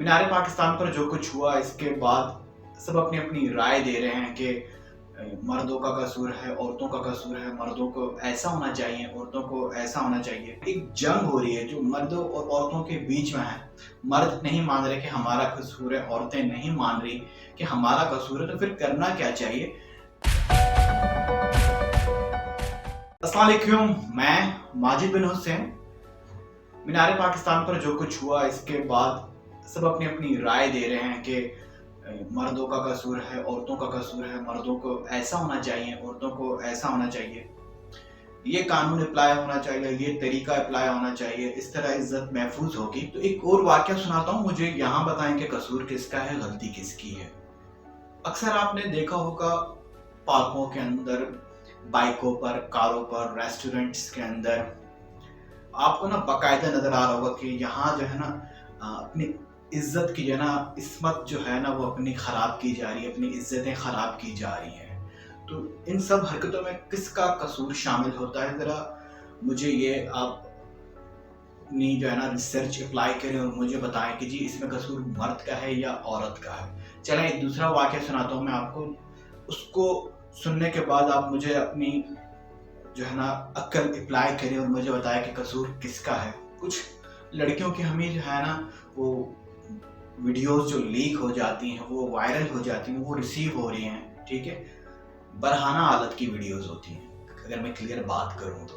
मीनार पाकिस्तान पर जो कुछ हुआ इसके बाद सब अपनी अपनी राय दे रहे हैं कि मर्दों का कसूर है, औरतों का कसूर है, मर्दों को ऐसा होना चाहिए, औरतों को ऐसा होना चाहिए। एक जंग हो रही है जो मर्दों और औरतों के बीच में है। मर्द नहीं मान रहे कि हमारा कसूर है, औरतें नहीं मान रही कि हमारा कसूर है, तो फिर करना क्या चाहिए? अस्सलाम वालेकुम, मैं माजिद बिन हुसैन। मीनार पाकिस्तान पर जो कुछ हुआ इसके बाद सब अपनी अपनी राय दे रहे हैं कि मर्दों का कसूर है, औरतों का कसूर है, मर्दों को ऐसा होना चाहिए, औरतों को ऐसा होना चाहिए, ये कानून अप्लाई होना चाहिए, ये तरीका अप्लाई होना चाहिए, इस तरह इज्जत महफूज होगी। तो एक और वाकया सुनाता हूँ, मुझे यहाँ बताएं कि कसूर किसका है, गलती किसकी है। अक्सर आपने देखा होगा पार्कों के अंदर, बाइकों पर, कारों पर, रेस्टोरेंट्स के अंदर आपको ना बाकायदा नजर आ रहा होगा कि यहाँ जो है ना अपनी इज्जत की जो है ना इस्मत जो है ना वो अपनी खराब की जा रही है, अपनी इज्जतें खराब की जा रही हैं। तो इन सब हरकतों में किसका कसूर शामिल होता है, जरा मुझे ये आप अपनी जो है ना रिसर्च अप्लाई करें और मुझे बताएं कि जी इसमें कसूर मर्द का है या औरत का है। चलें एक दूसरा वाक्य सुनाता हूँ मैं आपको, उसको सुनने के बाद आप मुझे अपनी जो है ना अक्ल अप्लाई करें और मुझे बताया कि कसूर किसका है। कुछ लड़कियों की हमें जो है ना वो वीडियोस जो लीक हो जाती हैं, वो वायरल हो जाती हैं, वो रिसीव हो रही हैं, ठीक है, बरहाना हालत की वीडियोस होती हैं अगर मैं क्लियर बात करूं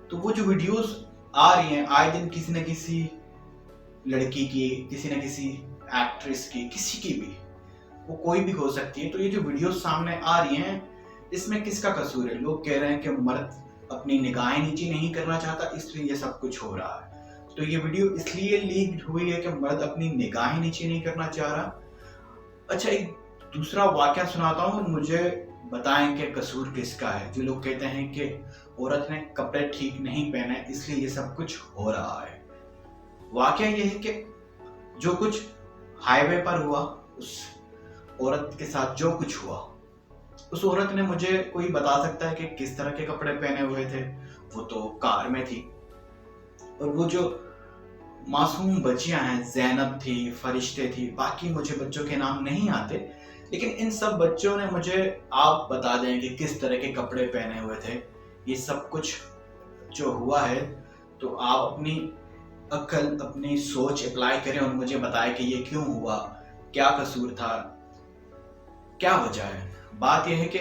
तो वो जो वीडियोस आ रही हैं आए दिन किसी न किसी लड़की की, किसी न किसी एक्ट्रेस की, किसी की भी, वो कोई भी हो सकती है। तो ये जो वीडियोस सामने आ रही हैं इसमें किसका कसूर है? लोग कह रहे हैं कि मर्द अपनी निगाहें नीची नहीं करना चाहता इसलिए ये सब कुछ हो रहा है। तो ये वीडियो इसलिए लीक हुई है कि मर्द अपनी निगाहें नीची नहीं करना चाह रहा। अच्छा एक दूसरा वाकया सुनाता हूँ, मुझे बताएं कि कसूर किसका है। जो लोग कहते हैं कि औरत ने कपड़े ठीक नहीं पहने इसलिए ये सब कुछ हो रहा है। वाकया ये है कि जो कुछ हाईवे पर हुआ, उस औरत के साथ जो कुछ हुआ, उस औरत ने मुझे कोई बता सकता है कि किस तरह के कपड़े पहने हुए थे? वो तो कार में थी और वो जो मासूम बच्चियां हैं, ज़ैनब थी, फरिश्ते थी, बाकी मुझे बच्चों के नाम नहीं आते, लेकिन इन सब बच्चों ने मुझे आप बता दें कि किस तरह के कपड़े पहने हुए थे। ये सब कुछ जो हुआ है तो आप अपनी अक्ल, अपनी सोच अप्लाई करें और मुझे बताएं कि ये क्यों हुआ, क्या कसूर था, क्या वजह है। बात यह है कि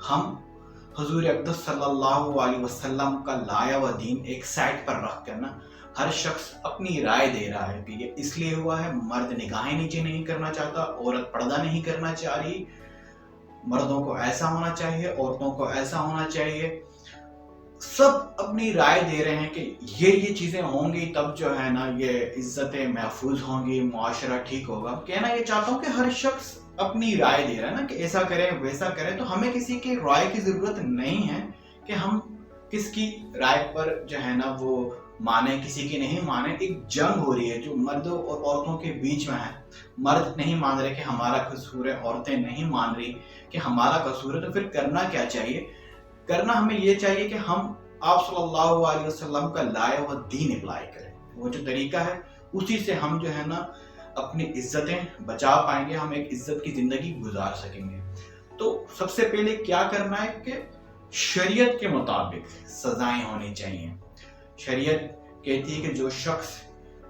हम हुजूर अक़दस सल्लल्लाहु अलैहि वसल्लम का लाया हुआ दीन एक साइड पर रख कर ना हर शख्स अपनी राय दे रहा है कि ये इसलिए हुआ है, मर्द निगाहें नीचे नहीं करना चाहता, औरत पर्दा नहीं करना चाह रही, मर्दों को ऐसा होना चाहिए, औरतों को ऐसा होना चाहिए। सब अपनी राय दे रहे हैं कि ये चीजें होंगी तब जो है ना ये इज्जतें महफूज होंगी, मुआशरा ठीक होगा। कहना ये चाहता हूँ कि हर शख्स अपनी राय दे रहा है ना कि ऐसा करें वैसा करें, तो हमें किसी की राय की जरूरत नहीं है कि हम किसकी राय पर जो है ना वो माने, किसी की नहीं माने। एक जंग हो रही है जो मर्दों और औरतों के बीच में है। मर्द नहीं मान रहे कि हमारा कसूर है, औरतें नहीं मान रही कि हमारा कसूर है, तो फिर करना क्या चाहिए? करना हमें ये चाहिए कि हम आप सल्लल्लाहु अलैहि वसल्लम का लाया हुआ दीन अप्लाई करें। वो जो तरीका है उसी से हम जो है ना अपनी इज्जतें बचा पाएंगे, हम एक इज्जत की जिंदगी गुजार सकेंगे। तो सबसे पहले क्या करना है कि शरीयत के मुताबिक सजाएं होनी चाहिए। शरीयत कहती है कि जो शख्स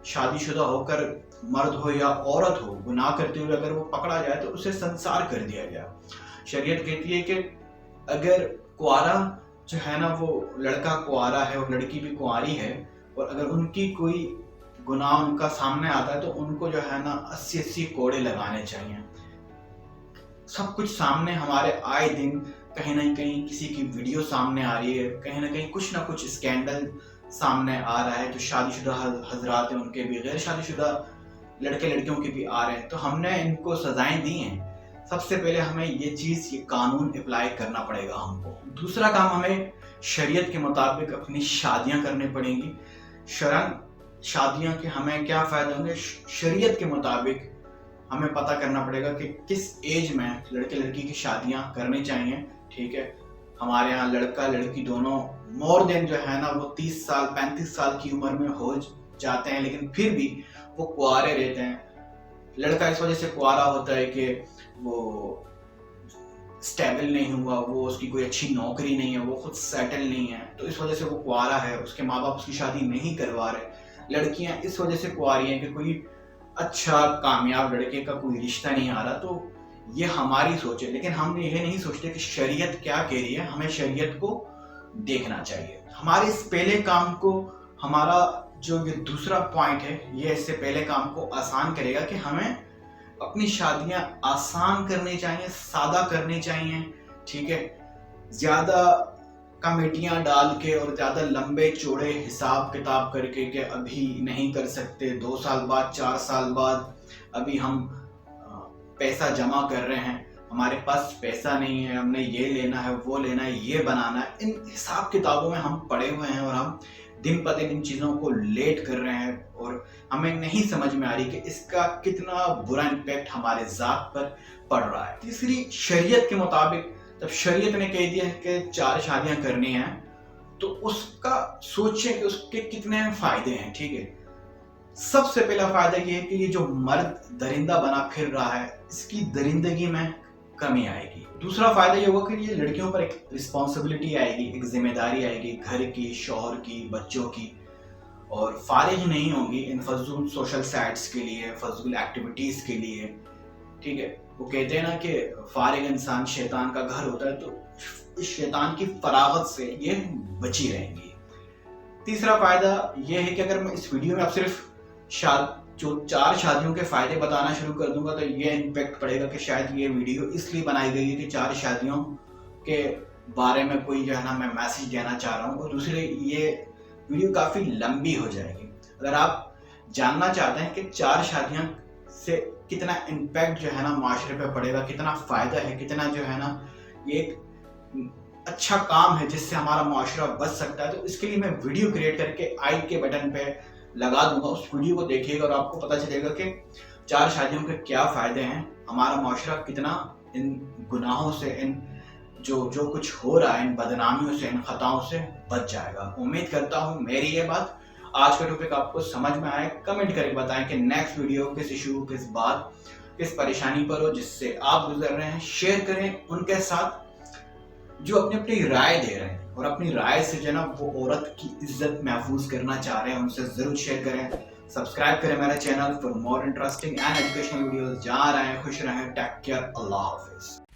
शादीशुदा होकर मर्द हो या औरत हो गुनाह करते हुए अगर वो पकड़ा जाए तो उसे संसार कर दिया जाए। शरीयत कहती है कि अगर कुआरा जो है ना वो लड़का कुआरा है और लड़की भी कुआरी है और अगर उनकी कोई गुनाह उनका सामने आता है तो उनको जो है ना 80-80 कोड़े लगाने चाहिए। सब कुछ सामने हमारे आए दिन कहीं ना कहीं किसी की वीडियो सामने आ रही है, कहीं ना कुछ स्कैंडल सामने आ रहा है। जो शादीशुदा हजरात हैं उनके भी, गैर शादीशुदा लड़के लड़कियों के भी आ रहे हैं। तो हमने इनको सजाएं दी हैं। सबसे पहले हमें ये कानून अप्लाई करना पड़ेगा हमको। दूसरा काम, हमें शरीयत के मुताबिक अपनी शादियां करनी पड़ेंगी। शरन शादियां के हमें क्या फायदे होंगे? शरीयत के मुताबिक हमें पता करना पड़ेगा कि किस एज में लड़के लड़की की शादियां करनी चाहिए, ठीक है। हमारे यहाँ लड़का लड़की दोनों मोर देन जो है ना वो 30 साल 35 साल की उम्र में हो जाते हैं, लेकिन फिर भी वो कुंवारे रहते हैं। लड़का इस वजह से कुंवारा होता है कि वो स्टेबल नहीं हुआ, वो उसकी कोई अच्छी नौकरी नहीं है, वो खुद सेटल नहीं है, तो इस वजह से वो कुंवारा है, उसके माँ बाप उसकी शादी नहीं करवा रहे। लड़कियां इस वजह से कुंवारी हैं कि कोई अच्छा कामयाब लड़के का कोई रिश्ता नहीं आ रहा। तो ये हमारी सोच है, लेकिन हम ये नहीं सोचते कि शरीयत क्या कह रही है। हमें शरीयत को देखना चाहिए। हमारे इस पहले काम को, हमारा जो ये दूसरा पॉइंट है, ये इससे पहले काम को आसान करेगा कि हमें अपनी शादियां आसान करनी चाहिए, सादा करनी चाहिए, ठीक है। ज्यादा कमेटियां डाल के और ज्यादा लंबे चौड़े हिसाब किताब करके कि अभी नहीं कर सकते, 2 साल बाद, 4 साल बाद, अभी हम पैसा जमा कर रहे हैं, हमारे पास पैसा नहीं है, हमने ये लेना है, वो लेना है, ये बनाना है, इन हिसाब किताबों में हम पड़े हुए हैं और हम दिन ब दिन इन चीज़ों को लेट कर रहे हैं और हमें नहीं समझ में आ रही कि इसका कितना बुरा इम्पैक्ट हमारे ज़ात पर पड़ रहा है। तीसरी, शरीयत के मुताबिक जब शरीयत ने कह दिया है कि 4 शादियां करनी हैं, तो उसका सोचें कि उसके कितने फायदे हैं, ठीक है। सबसे पहला फायदा ये है कि ये जो मर्द दरिंदा बना फिर रहा है, इसकी दरिंदगी में कमी आएगी। दूसरा फायदा ये होगा कि ये लड़कियों पर एक रिस्पॉन्सिबिलिटी आएगी, एक जिम्मेदारी आएगी घर की, शौहर की, बच्चों की, और फारिग नहीं होंगी इन फजूल सोशल साइट्स के लिए, फजूल एक्टिविटीज के लिए, ठीक है। वो कहते हैं ना कि फारिग इंसान शैतान का घर होता है, तो इस शैतान की फरागत से ये बची रहेंगी। तीसरा फायदा ये है कि अगर मैं इस वीडियो में आप सिर्फ जो 4 शादियों के फायदे बताना शुरू कर दूंगा, तो ये इम्पैक्ट पड़ेगा कि शायद ये वीडियो इसलिए बनाई गई है कि 4 शादियों के बारे में कोई जो है ना मैं मैसेज देना चाह रहा हूँ, और दूसरे ये वीडियो काफ़ी लंबी हो जाएगी। अगर आप जानना चाहते हैं कि 4 शादियां से कितना इम्पैक्ट जो है ना माशरे पे पड़ेगा, कितना फ़ायदा है, कितना जो है ना ये एक अच्छा काम है जिससे हमारा माशरा बच सकता है, तो इसके लिए मैं वीडियो क्रिएट करके आई के बटन पे लगा दूंगा। उस वीडियो को देखिएगा और आपको पता चलेगा कि 4 शादियों के क्या फ़ायदे हैं, हमारा माशरा कितना इन गुनाहों से, इन जो कुछ हो रहा है, इन बदनामियों से, इन खताओं से बच जाएगा। उम्मीद करता हूँ मेरी ये बात, आज का टॉपिक आपको समझ में आए। कमेंट करके बताएं कि नेक्स्ट वीडियो किस इशू, किस बात, किस परेशानी पर हो जिससे आप गुजर रहे हैं। शेयर करें उनके साथ जो अपनी अपनी राय दे रहे हैं, और अपनी राय से जो ना वो औरत की इज्जत महफूज करना चाह रहे हैं, उनसे जरूर शेयर करें। सब्सक्राइब करें मेरा channel for more interesting and educational videos. जहाँ रहें खुश रहें, टेक केयर, अल्लाह हाफिज।